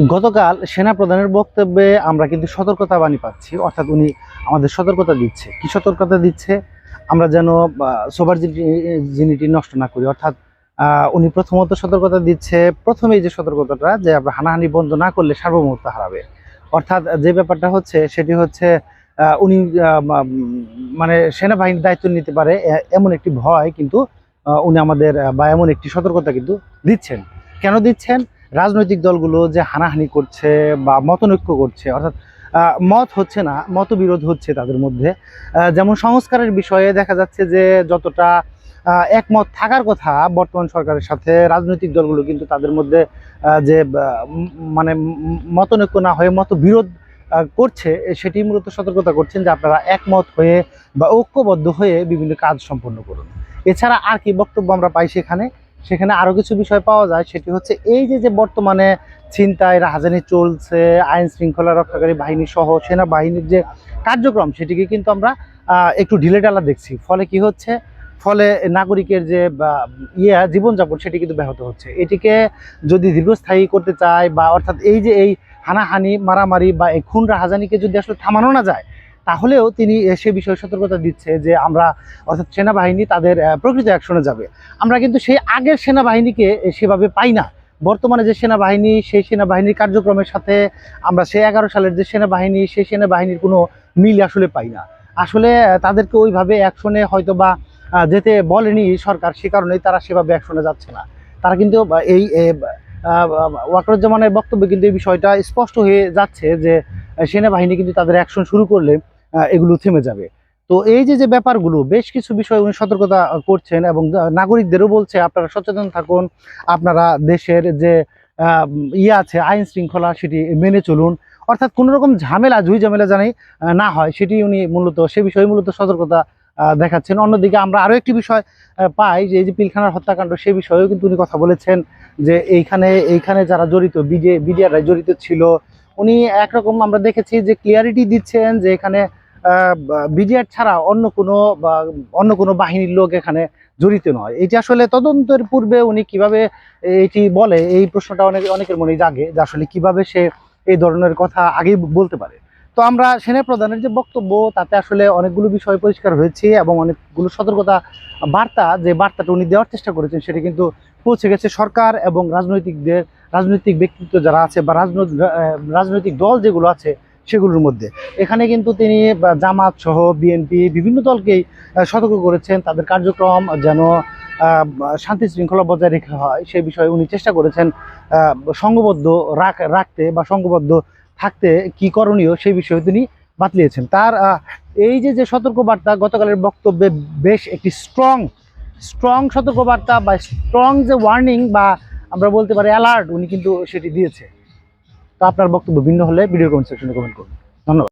গতকাল সেনাপ্রধানের বক্তব্যে আমরা কিন্তু সতর্কতা বাণী পাচ্ছি, অর্থাৎ উনি আমাদের সতর্কতা দিচ্ছে। কি সতর্কতা দিচ্ছে? আমরা যেন সোভার্জিনিটি নষ্ট না করি। অর্থাৎ উনি প্রথমত সতর্কতা দিচ্ছে, প্রথমেই যে সতর্কতাটা, যে আমরা হানাহানি বন্ধ না করলে সার্বভৌমত্ব হারাবে। অর্থাৎ যে ব্যাপারটা হচ্ছে সেটি হচ্ছে উনি মানে সেনাবাহিনীর দায়িত্ব নিতে পারে এমন একটি ভয় কিন্তু উনি আমাদের বা এমন একটি সতর্কতা কিন্তু দিচ্ছেন। কেন দিচ্ছেন? রাজনৈতিক দলগুলো যে হানাহানি করছে বা মতনৈক্য করছে, অর্থাৎ মত হচ্ছে না, মতবিরোধ হচ্ছে তাদের মধ্যে। যেমন সংস্কারের বিষয়ে দেখা যাচ্ছে যে যতটা একমত থাকার কথা বর্তমান সরকারের সাথে, রাজনৈতিক দলগুলো কিন্তু তাদের মধ্যে যে মানে মতনৈক্য না হয়ে মতবিরোধ করছে, সেটি মূলত সতর্কতা করছেন যে আপনারা একমত হয়ে বা ঐক্যবদ্ধ হয়ে বিভিন্ন কাজ সম্পন্ন করুন। এছাড়া আর কি বক্তব্য আমরা পাই সেখানে আরও কিছু বিষয় পাওয়া যায়। সেটি হচ্ছে এই যে বর্তমানে ছিনতাই রাহাজানি চলছে, আইন শৃঙ্খলা রক্ষাকারী বাহিনী সহ সেনাবাহিনীর যে কার্যক্রম, সেটিকে কিন্তু আমরা একটু ঢিলেঢালা দেখছি। ফলে কি হচ্ছে? ফলে নাগরিকের যে জীবনযাপন, সেটি কিন্তু ব্যাহত হচ্ছে। এটিকে যদি দীর্ঘস্থায়ী করতে চায়, বা অর্থাৎ এই হানাহানি মারামারি বা এই খুন রাহাজানিকে যদি আসলে থামানো না যায়, তাহলেও তিনি সে বিষয়ে সতর্কতা দিচ্ছে যে আমরা, অর্থাৎ সেনাবাহিনী তাদের প্রকৃত অ্যাকশনে যাবে। আমরা কিন্তু সেই আগের সেনাবাহিনীকে সেভাবে পাই না। বর্তমানে যে সেনাবাহিনী, সেই সেনাবাহিনীর কার্যক্রমের সাথে আমরা সেই 11 সালের যে সেনাবাহিনী, সেই সেনাবাহিনীর কোনো মিল আসলে পাই না। আসলে তাদেরকে ওইভাবে অ্যাকশনে হয়তো বা যেতে বলেনি সরকার, সে কারণেই তারা সেভাবে অ্যাকশনে যাচ্ছে না। তারা কিন্তু এই ওয়াকারুজ্জামানের বক্তব্যে কিন্তু এই বিষয়টা স্পষ্ট হয়ে যাচ্ছে যে সেনাবাহিনী কিন্তু তাদের অ্যাকশন শুরু করলে এগুলো থেমে যাবে। তো এই যে ব্যাপারগুলো, বেশ কিছু বিষয় উনি সতর্কতা করছেন এবং নাগরিকদেরও বলছে আপনারা সচেতন থাকুন, আপনারা দেশের যে আছে আইন শৃঙ্খলা, সেটি মেনে চলুন। অর্থাৎ কোনো রকম ঝামেলা জানি না হয়, সেটি উনি মূলত সে বিষয়ে মূলত সতর্কতা দেখাচ্ছেন। অন্যদিকে আমরা আরও একটি বিষয় পাই যে এই যে পিলখানার হত্যাকাণ্ড, সে বিষয়েও কিন্তু উনি কথা বলেছেন যে এইখানে যারা জড়িত, বিডিআররা জড়িত ছিল। উনি একরকম আমরা দেখেছি যে ক্লিয়ারিটি দিচ্ছেন যে এখানে বিডিআর ছাড়া অন্য কোনো বাহিনীর লোক এখানে জড়িত নয়। এটি আসলে তদন্তের পূর্বে উনি কিভাবে এটি বলে, এই প্রশ্নটা অনেকের মনে জাগে যে আসলে কিভাবে সে এই ধরনের কথা আগেই বলতে পারে। তো আমরা সেনাপ্রধানের যে বক্তব্য, তাতে আসলে অনেকগুলো বিষয় পরিষ্কার হয়েছে এবং অনেকগুলো সতর্কতা যে বার্তাটা উনি দেওয়ার চেষ্টা করেছেন, সেটা কিন্তু পৌঁছে গেছে সরকার এবং রাজনৈতিক ব্যক্তিত্ব যারা আছে বা রাজনৈতিক দল যেগুলো আছে সেগুলোর মধ্যে। এখানে কিন্তু তিনি জামাত সহ বিএনপি বিভিন্ন দলকেই সতর্ক করেছেন, তাদের কার্যক্রম যেন শান্তি শৃঙ্খলা বজায় রেখে হয়, সেই বিষয়ে উনি চেষ্টা করেছেন সংঘবদ্ধ রাখতে বা সংঘবদ্ধ থাকতে কি করণীয়, সেই বিষয়ে তিনি বাতলিয়েছেন। তার এই যে সতর্কবার্তা, গতকালের বক্তব্যে বেশ একটি স্ট্রং সতর্কবার্তা বা স্ট্রং যে ওয়ার্নিং, বা আমরা বলতে পারি অ্যালার্ট, উনি কিন্তু সেটি দিয়েছে। তো আপনার বক্তব্য ভিন্ন হলে ভিডিও কমেন্ট সেকশনে কমেন্ট করুন।